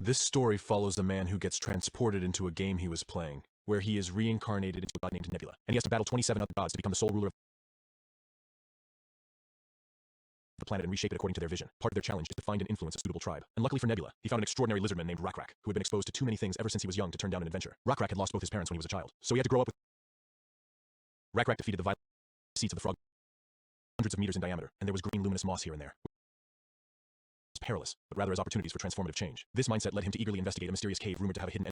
This story follows a man who gets transported into a game he was playing, where he is reincarnated into a god named Nebula, and he has to battle 27 other gods to become the sole ruler of the planet and reshape it according to their vision. Part of their challenge is to find and influence a suitable tribe. And luckily for Nebula, he found an extraordinary lizardman named Rakrak, who had been exposed to too many things ever since he was young to turn down an adventure. Rakrak had lost both his parents when he was a child, so he had to grow up with. Rakrak defeated the violent seeds of the frog hundreds of meters in diameter, and there was green luminous moss here and there. It's perilous, but rather as opportunities for transformative change. This mindset led him to eagerly investigate a mysterious cave rumored to have a hidden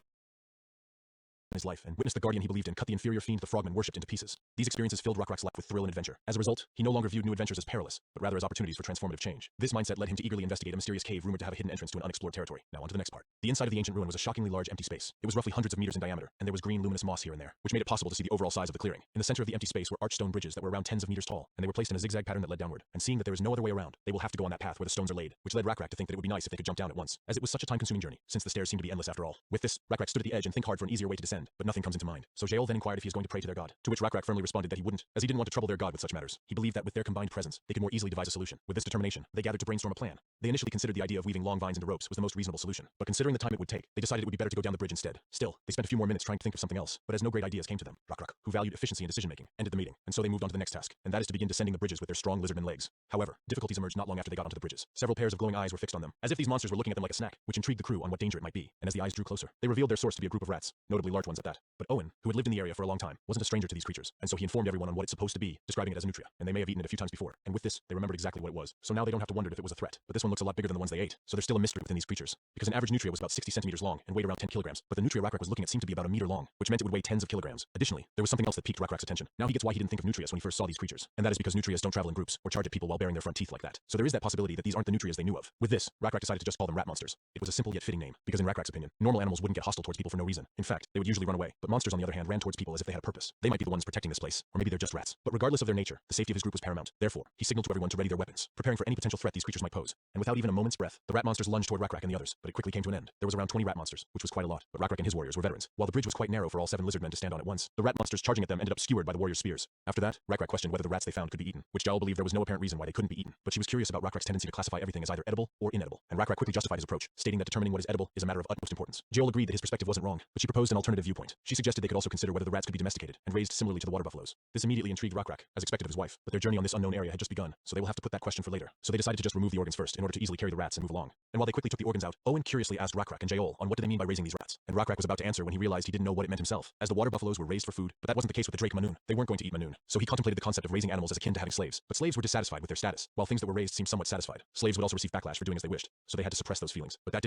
his life and witnessed the guardian he believed in cut the inferior fiend the frogman worshipped into pieces. These experiences filled Rakrak's life with thrill and adventure. As a result, he no longer viewed new adventures as perilous, but rather as opportunities for transformative change. This mindset led him to eagerly investigate a mysterious cave rumored to have a hidden entrance to an unexplored territory. Now on to the next part. The inside of the ancient ruin was a shockingly large empty space. It was roughly hundreds of meters in diameter, and there was green luminous moss here and there, which made it possible to see the overall size of the clearing. In the center of the empty space were arched stone bridges that were around tens of meters tall, and they were placed in a zigzag pattern that led downward. And seeing that there was no other way around, they will have to go on that path where the stones are laid, which led Rakrak to think that it would be nice if they could jump down at once, as it was such a time-consuming journey, since the stairs seemed to be endless after all. With this, Rakrak stood at the edge and think hard for an easier way to descend, but nothing comes into mind. So Jael then inquired if he is going to pray to their god, to which Rakrak firmly responded that he wouldn't, as he didn't want to trouble their god with such matters. He believed that with their combined presence, they could more easily devise a solution. With this determination, they gathered to brainstorm a plan. They initially considered the idea of weaving long vines into ropes was the most reasonable solution, but considering the time it would take, they decided it would be better to go down the bridge instead. Still, they spent a few more minutes trying to think of something else, but as no great ideas came to them, Rakrak, who valued efficiency and decision-making, ended the meeting, and so they moved on to the next task, and that is to begin descending the bridges with their strong lizardman legs. However, difficulties emerged not long after they got onto the bridges. Several pairs of glowing eyes were fixed on them, as if these monsters were looking at them like a snack, which intrigued the crew on what danger it might be, and as the eyes drew closer, they revealed their source to be a group of rats, notably large ones at that. But Owen, who had lived in the area for a long time, wasn't a stranger to these creatures, and so he informed everyone on what it's supposed to be, describing it as a nutria, and they may have eaten it a few times before, and with this, they remembered exactly what it was. So now they don't have to wonder if it was a threat, but this one looks a lot bigger than the ones they ate, so there's still a mystery within these creatures, because an average nutria was about 60 centimeters long and weighed around 10 kilograms, but the nutria Rakrak was looking at seemed to be about a meter long, which meant it would weigh tens of kilograms. Additionally, there was something else that piqued Rakrak's attention. Now he gets why he didn't think of nutrias when he first saw these creatures, and that is because nutrias don't travel in groups or charge at people while baring their front teeth like that. So there is that possibility that these aren't the nutrias they knew of. With this, Rakrak decided to just call them rat monsters. It was a simple yet fitting name, because in Rakrak's opinion, normal animals wouldn't get hostile towards people for no reason. In fact, they would usually run away, but monsters on the other hand ran towards people as if they had a purpose. They might be the ones protecting this place, or maybe they're just rats. But regardless of their nature, the safety of his group was paramount. Therefore, he signaled to everyone to ready their weapons, preparing for any potential threat these creatures might pose. And without even a moment's breath, the rat monsters lunged toward Rakrak and the others, but it quickly came to an end. There was around 20 rat monsters, which was quite a lot, but Rakrak and his warriors were veterans. While the bridge was quite narrow for all 7 lizard men to stand on at once, the rat monsters charging at them ended up skewered by the warriors' spears. After that, Rakrak questioned whether the rats they found could be eaten, which Jael believed there was no apparent reason why they couldn't be eaten, but she was curious about Rakrak's tendency to classify everything as either edible or inedible, and Rakrak quickly justified his approach, stating that determining what is edible is a matter of utmost importance. Jael agreed that his perspective wasn't wrong, but she proposed an alternative viewpoint. She suggested they could also consider whether the rats could be domesticated and raised similarly to the water buffaloes. This immediately intrigued Rakrak, as expected of his wife, but their journey on this unknown area had just begun, so they will have to put that question for later. So they decided to just remove the organs first in order to easily carry the rats and move along. And while they quickly took the organs out, Owen curiously asked Rakrak and Jael on what do they mean by raising these rats. And Rakrak was about to answer when he realized he didn't know what it meant himself, as the water buffaloes were raised for food, but that wasn't the case with the Drake Manoon. They weren't going to eat Manoon, so he contemplated the concept of raising animals as akin to having slaves. But slaves were dissatisfied with their status, while things that were raised seemed somewhat satisfied. Slaves would also receive backlash for doing as they wished, so they had to suppress those feelings. But that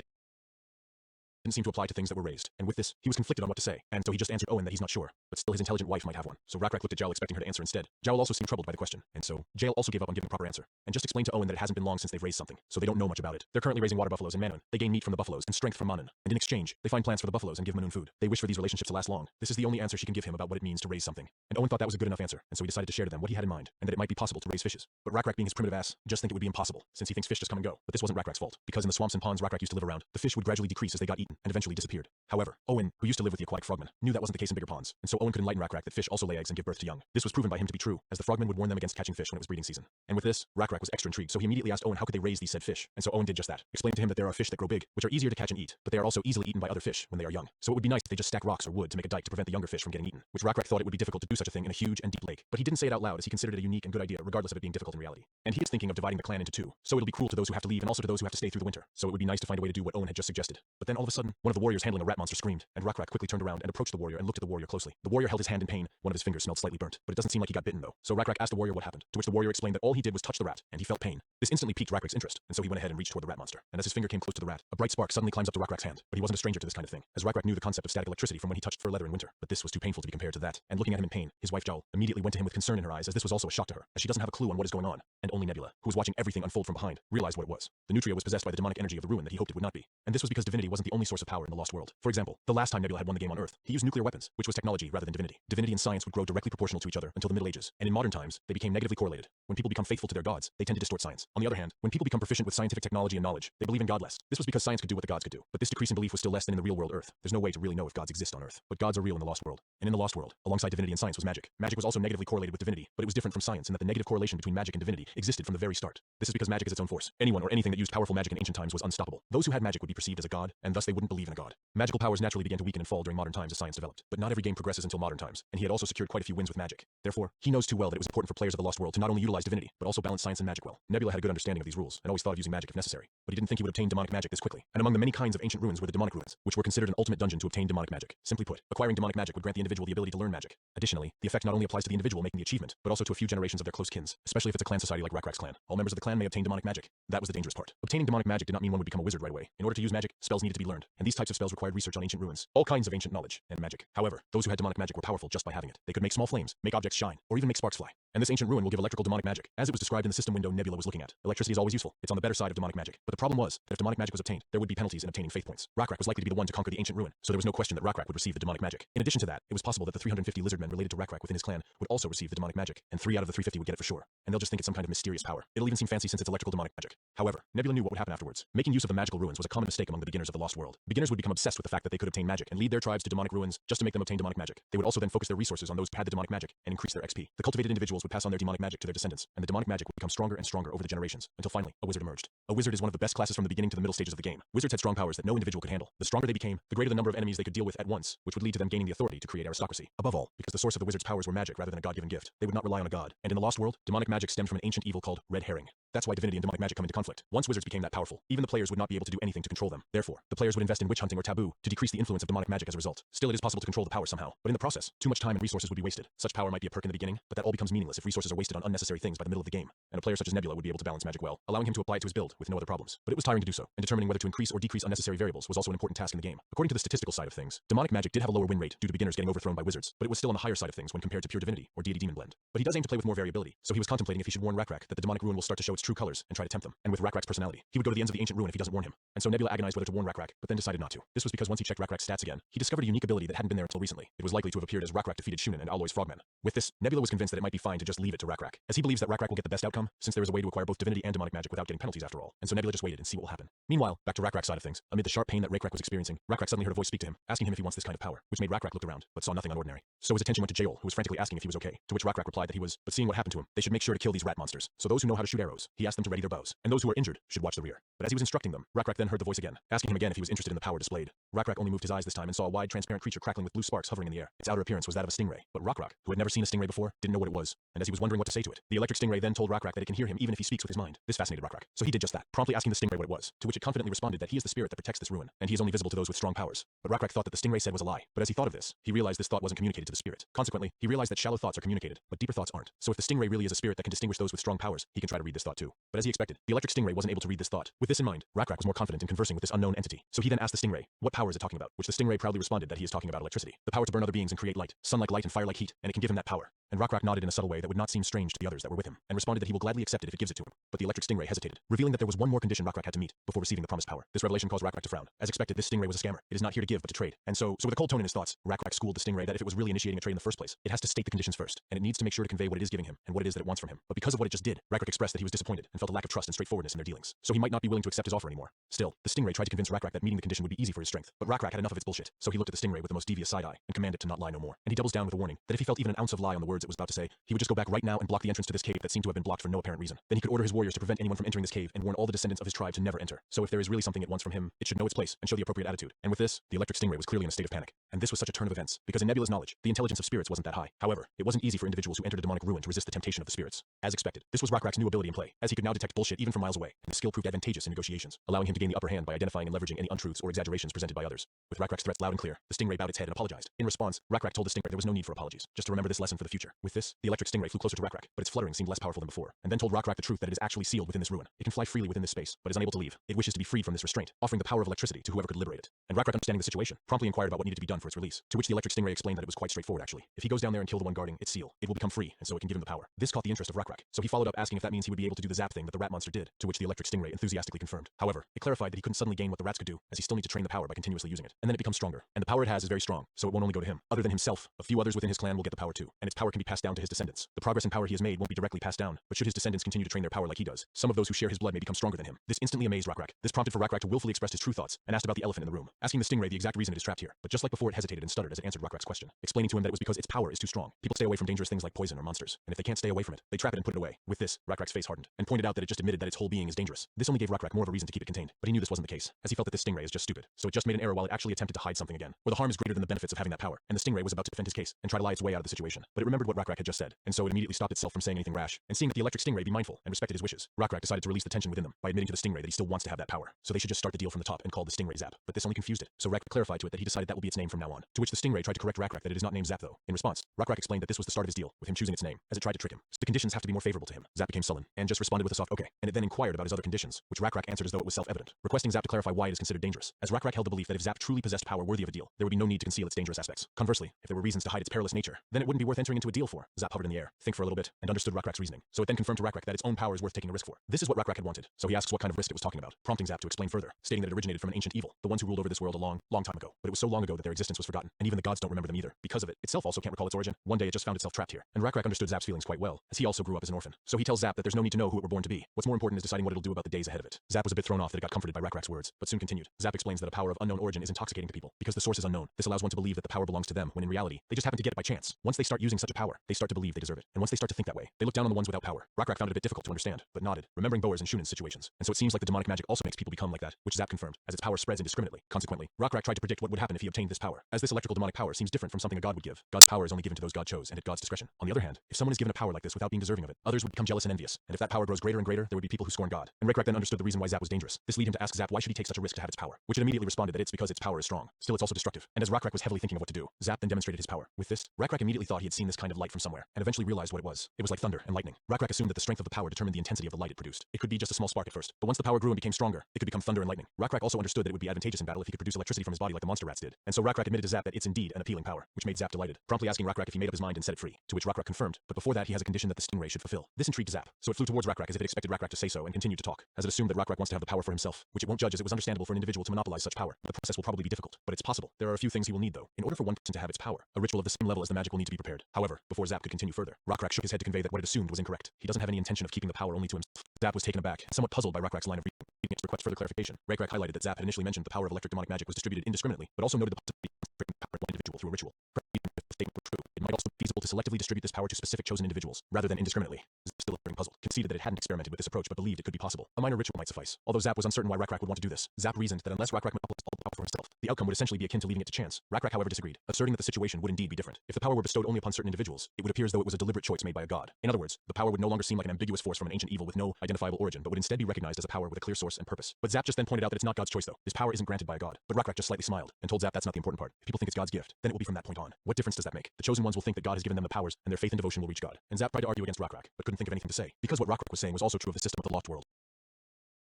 didn't seem to apply to things that were raised, and with this, he was conflicted on what to say, and so he just answered Owen that he's not sure, but still his intelligent wife might have one. So Rakrak looked at Jael expecting her to answer instead. Jael also seemed troubled by the question, and so Jael also gave up on giving a proper answer, and just explained to Owen that it hasn't been long since they've raised something, so they don't know much about it. They're currently raising water buffaloes in Manhwa. They gain meat from the buffaloes and strength from Manan, and in exchange, they find plants for the buffaloes and give Manoon food. They wish for these relationships to last long. This is the only answer she can give him about what it means to raise something. And Owen thought that was a good enough answer, and so he decided to share to them what he had in mind, and that it might be possible to raise fishes. But Rakrak, being his primitive ass, just think it would be impossible, since he thinks fish just come and go. But this wasn't Rakrak's fault, because in the swamps and ponds Rakrak used to live around, the fish would gradually decrease as they got eaten, and eventually disappeared. However, Owen, who used to live with the aquatic frogmen, knew that wasn't the case in bigger ponds, and so Owen could enlighten Rakrak that fish also lay eggs and give birth to young. This was proven by him to be true, as the frogmen would warn them against catching fish when it was breeding season. And with this, Rakrak was extra intrigued, so he immediately asked Owen how could they raise these said fish, and so Owen did just that, explained to him that there are fish that grow big, which are easier to catch and eat, but they are also easily eaten by other fish when they are young. So it would be nice if they just stack rocks or wood to make a dike to prevent the younger fish from getting eaten, which Rakrak thought it would be difficult to do such a thing in a huge and deep lake, but he didn't say it out loud as he considered it a unique and good idea regardless of it being difficult in reality. And he is thinking of dividing the clan into 2, so it'll be cruel to those who have to leave and also to those who have to stay through the winter, so it would be nice to find a way to do what Owen had just suggested. But then all of a sudden, one of the warriors handling a rat monster screamed, and Rakrak quickly turned around and approached the warrior and looked at the warrior closely. The warrior held his hand in pain, one of his fingers smelled slightly burnt, but it doesn't seem like he got bitten though. So Rakrak asked the warrior what happened, to which the warrior explained that all he did was touch the rat, and he felt pain. This instantly piqued Rakrak's interest, and so he went ahead and reached toward the rat monster. And as his finger came close to the rat, a bright spark suddenly climbs up to Rakrak's hand, but he wasn't a stranger to this kind of thing, as Rakrak knew the concept of static electricity from when he touched fur leather in winter, but this was too painful to be compared to that. And looking at him in pain, his wife Jael immediately went to him with concern in her eyes, as this was also a shock to her, as she doesn't have a clue on what is going on. And only Nebula, who was watching everything unfold from behind, realized what it was. The nutria was possessed by the demonic energy of the ruin that he hoped it would not be. And this was because divinity wasn't the only source of power in the lost world. For example, the last time Nebula had won the game on Earth, he used nuclear weapons, which was technology rather than divinity. Divinity and science would grow directly proportional to each other until the Middle Ages, and in modern times, they became negatively correlated. When people become faithful to their gods, they tend to distort science. On the other hand, when people become proficient with scientific technology and knowledge, they believe in God less. This was because science could do what the gods could do, but this decrease in belief was still less than in the real world Earth. There's no way to really know if gods exist on Earth, but gods are real in the lost world. And in the lost world, alongside divinity and science was magic. Magic was also negatively correlated with divinity, but it was different from science in that the negative correlation between magic and divinity existed from the very start. This is because magic is its own force. Anyone or anything that used powerful magic in ancient times was unstoppable. Those who had magic would be perceived as a god, and thus they wouldn't wouldn't believe in a god. Magical powers naturally began to weaken and fall during modern times as science developed, but not every game progresses until modern times, and he had also secured quite a few wins with magic. Therefore, he knows too well that it was important for players of the Lost World to not only utilize divinity, but also balance science and magic well. Nebula had a good understanding of these rules, and always thought of using magic if necessary, but he didn't think he would obtain demonic magic this quickly. And among the many kinds of ancient ruins were the demonic ruins, which were considered an ultimate dungeon to obtain demonic magic. Simply put, acquiring demonic magic would grant the individual the ability to learn magic. Additionally, the effect not only applies to the individual making the achievement, but also to a few generations of their close kins, especially if it's a clan society like Rakrak's clan. All members of the clan may obtain demonic magic. That was the dangerous part. Obtaining demonic magic did not mean one would become a wizard right away. In order to use magic, spells needed to be learned, and these types of spells required research on ancient ruins, all kinds of ancient knowledge, and magic. However, those who had demonic magic were powerful just by having it. They could make small flames, make objects shine, or even make sparks fly. And this ancient ruin will give electrical demonic magic, as it was described in the system window Nebula was looking at. Electricity is always useful. It's on the better side of demonic magic. But the problem was that if demonic magic was obtained, there would be penalties in obtaining faith points. Rakrak was likely to be the one to conquer the ancient ruin, so there was no question that Rakrak would receive the demonic magic. In addition to that, it was possible that the 350 lizard men related to Rakrak within his clan would also receive the demonic magic, and 3 out of the 350 would get it for sure. And they'll just think it's some kind of mysterious power. It'll even seem fancy since it's electrical demonic magic. However, Nebula knew what would happen afterwards. Making use of the magical ruins was a common mistake among the beginners of the Lost World. Beginners would become obsessed with the fact that they could obtain magic and lead their tribes to demonic ruins just to make them obtain demonic magic. They would also then focus their resources on those who had the demonic magic and increase their XP. The cultivated individuals would pass on their demonic magic to their descendants, and the demonic magic would become stronger and stronger over the generations, until finally, a wizard emerged. A wizard is one of the best classes from the beginning to the middle stages of the game. Wizards had strong powers that no individual could handle. The stronger they became, the greater the number of enemies they could deal with at once, which would lead to them gaining the authority to create aristocracy. Above all, because the source of the wizard's powers were magic rather than a god-given gift, they would not rely on a god. And in the Lost World, demonic magic stemmed from an ancient evil called red herring. That's why divinity and demonic magic come into conflict. Once wizards became that powerful, even the players would not be able to do anything to control them. Therefore, the players would invest in witch hunting or taboo to decrease the influence of demonic magic as a result. Still, it is possible to control the power somehow, but in the process, too much time and resources would be wasted. Such power might be a perk in the beginning, but that all becomes meaningless if resources are wasted on unnecessary things by the middle of the game. And a player such as Nebula would be able to balance magic well, allowing him to apply it to his build with no other problems. But it was tiring to do so, and determining whether to increase or decrease unnecessary variables was also an important task in the game. According to the statistical side of things, demonic magic did have a lower win rate due to beginners getting overthrown by wizards, but it was still on the higher side of things when compared to pure divinity or deity-demon blend. But he does aim to play with more variability, so he was contemplating if he should warn Rakrak that the demonic ruin will start to show its true colors and try to tempt them. And with Rakrak's personality, he would go to the ends of the ancient ruin if he doesn't warn him. And so Nebula agonized whether to warn Rakrak, but then decided not to. This was because once he checked Rakrak's stats again, he discovered a unique ability that hadn't been there until recently. It was likely to have appeared as Rakrak defeated Shunin and Aloy's frogmen. With this, Nebula was convinced that it might be fine to just leave it to Rakrak, as he believes that Rakrak will get the best outcome, since there is a way to acquire both divinity and demonic magic without getting penalties after all. And so Nebula just waited and see what will happen. Meanwhile, back to Rakrak's side of things, amid the sharp pain that Rakrak was experiencing, Rakrak suddenly heard a voice speak to him, asking him if he wants this kind of power, which made Rakrak look around, but saw nothing unordinary. So his attention went to Jael, who was frantically asking if he was okay, to which Rakrak replied that he was, but seeing what happened to him, they should make sure to kill these rat monsters. So those who know how to shoot arrows, he asked them to ready their bows, and those who are injured should watch the rear. But as he was instructing them, Rakrak then heard the voice again, asking him again if he was interested in the power displayed. Rakrak only moved his eyes this time and saw a wide, transparent creature crackling with blue sparks hovering in the air. Its outer appearance was that of a stingray, but Rakrak, who had never seen a stingray before, didn't know what it was, and as he was wondering what to say to it, the electric stingray then told Rakrak that it can hear him even if he speaks with his mind. This fascinated Rakrak, so he did just that, promptly asking the stingray what it was, to which it confidently responded that he is the spirit that protects this ruin, and he is only visible to those with strong powers. But Rakrak thought that the stingray said was a lie, but as he thought of this, he realized this thought wasn't communicated to the spirit. Consequently, he realized that shallow thoughts are communicated, but deeper thoughts aren't. So if the stingray really is a spirit that can distinguish those with strong powers, he can try to read this thought too. But as he expected, the electric stingray wasn't able to read this thought. With this in mind, Rakrak was more confident in conversing with this unknown entity. So he then asked the stingray, what power is it talking about? Which the stingray proudly responded that he is talking about electricity, the power to burn other beings and create light, sun like light and fire like heat, and it can give him that power. And Rakrak nodded in a subtle way that would not seem strange to the others that were with him, and responded that he will gladly accept it if it gives it to him. But the electric stingray hesitated, revealing that there was one more condition Rakrak had to meet before receiving the promised power. This revelation caused Rakrak to frown. As expected, this stingray was a scammer. It is not here to give but to trade. And so with a cold tone in his thoughts, Rakrak schooled the stingray that if it was really initiating a trade in the first place, it has to state the conditions first, and it needs to make sure to convey what it is giving him and what it is that it wants from him. But because of what it just did, Rakrak expressed that he was disappointed and felt a lack of trust and straightforwardness in their dealings. So he might not be willing to accept his offer anymore. Still, the stingray tried to convince Rakrak that meeting the condition would be easy for his strength, but Rakrak had enough of its bullshit. So he looked at the stingray with the most devious side eye and commanded it to not lie no more. And he doubles down with a warning that if he felt even an ounce of lie on the words it was about to say, he would just go back right now and block the entrance to this cave that seemed to have been blocked for no apparent reason. Then he could order his warriors to prevent anyone from entering this cave and warn all the descendants of his tribe to never enter. So if there is really something it wants from him, it should know its place and show the appropriate attitude. And with this, the electric stingray was clearly in a state of panic. And this was such a turn of events, because in Nebula's knowledge, the intelligence of spirits wasn't that high. However, it wasn't easy for individuals who entered a demonic ruin to resist the temptation of the spirits. As expected, this was Rakrak's new ability in play, as he could now detect bullshit even from miles away, and the skill proved advantageous in negotiations, allowing him to gain the upper hand by identifying and leveraging any untruths or exaggerations presented by others. With Rakrak's threats loud and clear, the stingray bowed its head and apologized. In response, Rakrak told the stingray there was no need for apologies, just to remember this lesson for the future. With this, the electric stingray flew closer to Rakrak, but its fluttering seemed less powerful than before, and then told Rakrak the truth that it is actually sealed within this ruin. It can fly freely within this space, but is unable to leave. It wishes to be freed from this restraint, offering the power of electricity to whoever could liberate it. And Rakrak, understanding the situation, promptly inquired about what needed to be done for its release, to which the electric stingray explained that it was quite straightforward actually. If he goes down there and kill the one guarding its seal, it will become free, and so it can give him the power. This caught the interest of Rakrak, so he followed up asking if that means he would be able to do the zap thing that the rat monster did, to which the electric stingray enthusiastically confirmed. However, it clarified that he couldn't suddenly gain what the rats could do, as he still needs to train the power by continuously using it, and then it becomes stronger. And the power it has is very strong, so it won't only go to him. Other than himself, a few others within his clan will get the power too, and its power can can be passed down to his descendants. The progress and power he has made won't be directly passed down, but should his descendants continue to train their power like he does, some of those who share his blood may become stronger than him. This instantly amazed Rakrak. This prompted for Rakrak to willfully express his true thoughts and asked about the elephant in the room, asking the stingray the exact reason it is trapped here. But just like before, it hesitated and stuttered as it answered Rakrak's question, explaining to him that it was because its power is too strong. People stay away from dangerous things like poison or monsters, and if they can't stay away from it, they trap it and put it away. With this, Rakrak's face hardened and pointed out that it just admitted that its whole being is dangerous. This only gave Rakrak more of a reason to keep it contained, but he knew this wasn't the case, as he felt that this stingray is just stupid. So it just made an error while it actually attempted to hide something again. Or the harm is greater than the benefits of having that power, and the stingray was about to defend his case and try to lie its way out of the situation. But it remembered what Rakrak had just said, and so it immediately stopped itself from saying anything rash. And seeing that the electric stingray be mindful and respected his wishes, Rakrak decided to release the tension within them by admitting to the stingray that he still wants to have that power. So they should just start the deal from the top and call the stingray Zap. But this only confused it. So Rakrak clarified to it that he decided that will be its name from now on. To which the stingray tried to correct Rakrak that it is not named Zap though. In response, Rakrak explained that this was the start of his deal, with him choosing its name, as it tried to trick him. So the conditions have to be more favorable to him. Zap became sullen and just responded with a soft okay, and it then inquired about his other conditions, which Rakrak answered as though it was self-evident, requesting Zap to clarify why it is considered dangerous, as Rakrak held the belief that if Zap truly possessed power worthy of a deal, there would be no need to conceal its dangerous aspects. Conversely, if there were reasons to hide its perilous nature, then it wouldn't be worth entering into a deal for. Zap hovered in the air, think for a little bit, and understood Rakrak's reasoning. So it then confirmed to Rakrak that its own power is worth taking a risk for. This is what Rakrak had wanted, so he asks what kind of risk it was talking about, prompting Zap to explain further, stating that it originated from an ancient evil, the ones who ruled over this world a long, long time ago. But it was so long ago that their existence was forgotten, and even the gods don't remember them either. Because of it, itself also can't recall its origin. One day it just found itself trapped here, and Rakrak understood Zap's feelings quite well, as he also grew up as an orphan. So he tells Zap that there's no need to know who it were born to be. What's more important is deciding what it'll do about the days ahead of it. Zap was a bit thrown off that it got comforted by Rakrak's words, but soon continued. Zap explains that a power of unknown origin is intoxicating to people, because the source is unknown. This allows one to believe that the power belongs to them, when in reality, they just happen to get it by chance. Once they start using such a power, they start to believe they deserve it. And once they start to think that way, they look down on the ones without power. Rakrak found it a bit difficult to understand, but nodded, remembering Boer's and Shunan's situations. And so it seems like the demonic magic also makes people become like that, which Zap confirmed, as its power spreads indiscriminately. Consequently, Rakrak tried to predict what would happen if he obtained this power, as this electrical demonic power seems different from something a god would give. God's power is only given to those God chose and at God's discretion. On the other hand, if someone is given a power like this without being deserving of it, others would become jealous and envious, and if that power grows greater and greater, there would be people who scorn God. And Rakrak then understood the reason why Zap was dangerous. This led him to ask Zap why should he take such a risk to have its power, which it immediately responded that it's because its power is strong. Still, it's also destructive. And as Rakrak was heavily thinking of what to do, Zap then demonstrated his power. With this, Rakrak immediately thought he had seen this kind of light from somewhere, and eventually realized what it was. It was like thunder and lightning. Rakrak assumed that the strength of the power determined the intensity of the light it produced. It could be just a small spark at first, but once the power grew and became stronger, it could become thunder and lightning. Rakrak also understood that it would be advantageous in battle if he could produce electricity from his body like the monster rats did. And so Rakrak admitted to Zap that it's indeed an appealing power, which made Zap delighted, promptly asking Rakrak if he made up his mind and set it free, to which Rakrak confirmed, but before that he has a condition that the stingray should fulfill. This intrigued Zap, so it flew towards Rakrak as if it expected Rakrak to say so and continued to talk, as it assumed that Rakrak wants to have the power for himself, which it won't judge as it was understandable for an individual to monopolize such power. The process will probably be difficult, but it's possible. There are a few things he will need though. In order for one person to have its power, a ritual of the same level as the magic will need to be prepared. However, before Zap could continue further, Rakrak shook his head to convey that what it assumed was incorrect. He doesn't have any intention of keeping the power only to himself. Zap was taken aback, somewhat puzzled by Rakrak's line of reasoning to request further clarification. Rakrak highlighted that Zap had initially mentioned the power of electric demonic magic was distributed indiscriminately, but also noted the possibility of spreading power in one individual through a ritual. Even if the statement were true, it might also be feasible to selectively distribute this power to specific chosen individuals, rather than indiscriminately. Zap, still appearing puzzled, conceded that it hadn't experimented with this approach but believed it could be possible. A minor ritual might suffice. Although Zap was uncertain why Rakrak would want to do this, Zap reasoned that unless Rakrak monopolized all the power for himself, the outcome would essentially be akin to leaving it to chance. Rakrak, however, disagreed, asserting that the situation would indeed be different. If the power were bestowed only upon certain individuals, it would appear as though it was a deliberate choice made by a god. In other words, the power would no longer seem like an ambiguous force from an ancient evil with no identifiable origin, but would instead be recognized as a power with a clear source and purpose. But Zap just then pointed out that it's not God's choice though. His power isn't granted by a god. But Rakrak just slightly smiled and told Zap that's not the important part. If people think it's God's gift, then it will be from that point on. What difference does that make? The chosen ones will think that God has given them the powers, and their faith and devotion will reach God. And Zap tried to argue against Rakrak, but couldn't think of anything to say, because what Rakrak was saying was also true of the system of the lost world.